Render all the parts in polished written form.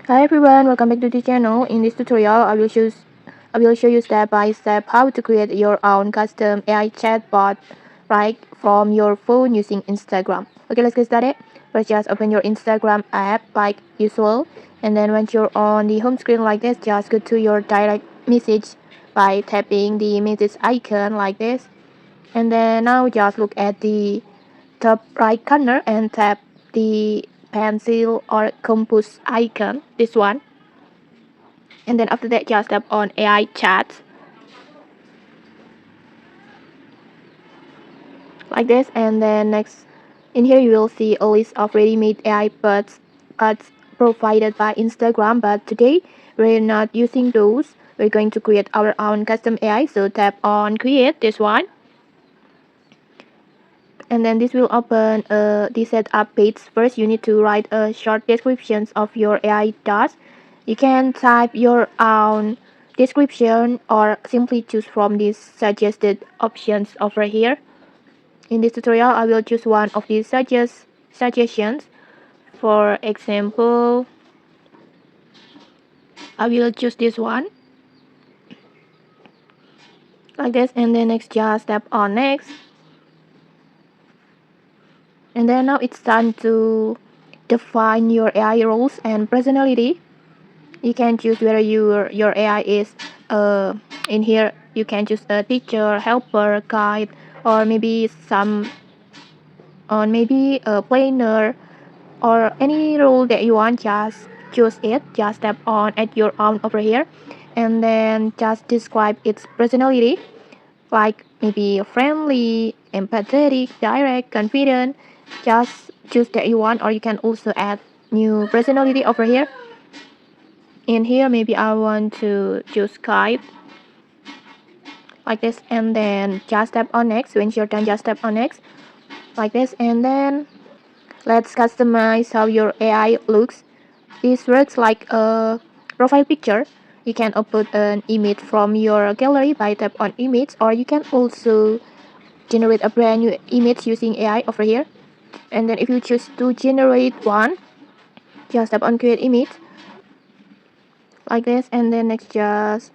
Hi everyone, welcome back to the channel. In this tutorial, I will show you step by step how to create your own custom AI chatbot right from your phone using Instagram. Okay, let's get started. First, just open your Instagram app like usual, and then once you're on the home screen like this, just go to your direct message by tapping the message icon like this. And then now just look at the top right corner and tap the pencil or compass icon, this one. And then after that just tap on AI chat like this. And then next in here you will see a list of ready-made AI bots provided by Instagram, but today we're not using those. We're going to create our own custom AI, so tap on create, this one. And then this will open the setup page. First, you need to write a short description of your AI task. You can type your own description or simply choose from these suggested options over here. In this tutorial, I will choose one of these suggestions. For example, I will choose this one like this, and then next just tap on next. And then now it's time to define your AI roles and personality. You can choose whether your AI is in here. You can choose a teacher, helper, guide, or maybe maybe a planner, or any role that you want. Just choose it. Just tap on at your own over here, and then just describe its personality, like maybe friendly, empathetic, direct, confident. Just choose that you want, or you can also add new personality over here. In here maybe I want to choose Skype like this, and then just tap on next. When you're done, just tap on next like this, and then let's customize how your AI looks. This works like a profile picture. You can upload an image from your gallery by tap on image, or you can also generate a brand new image using AI over here. And then if you choose to generate one, just tap on create image like this, and then next just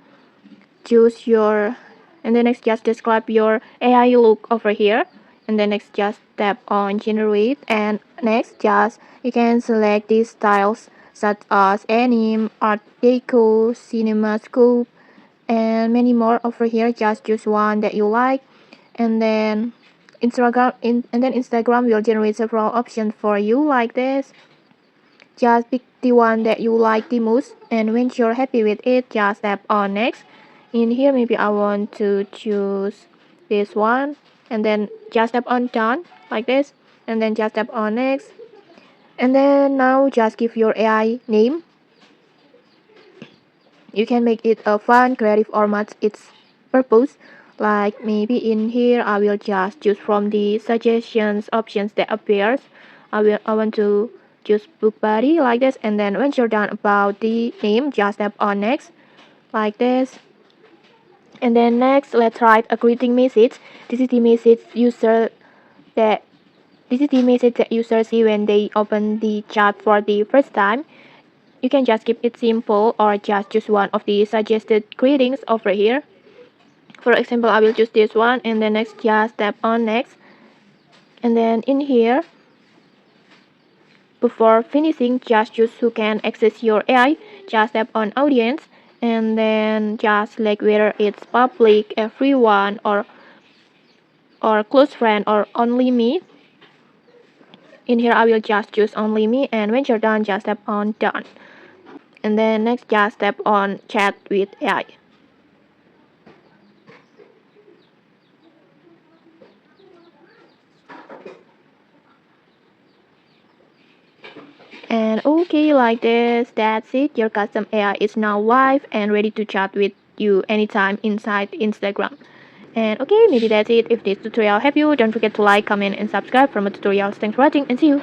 choose your, and then next just describe your AI look over here, and then next just tap on generate, and next just you can select these styles such as anime, art deco, cinemascope, and many more over here. Just choose one that you like, and then Instagram will generate several options for you like this. Just pick the one that you like the most, and when you're happy with it, just tap on next. In here maybe I want to choose this one, and then just tap on done like this, and then just tap on next. And then now just give your AI name. You can make it a fun, creative, or match its purpose. Like maybe in here I will just choose from the suggestions options that appears. I want to choose book body like this, and then when you're done about the name, just tap on next like this. And then next, let's write a greeting message. This is the message that users see when they open the chat for the first time. You can just keep it simple or just choose one of the suggested greetings over here. For example, I will choose this one, and then next just tap on next. And then in here, before finishing, just choose who can access your AI. Just tap on audience, and then just select whether it's public, everyone, or close friend, or only me. In here I will just choose only me, and when you're done, just tap on done. And then next just tap on chat with AI. And okay, like this, that's it. Your custom AI is now live and ready to chat with you anytime inside Instagram. And okay, maybe that's it. If this tutorial helped you, don't forget to like, comment, and subscribe for more tutorials. Thanks for watching, and see you.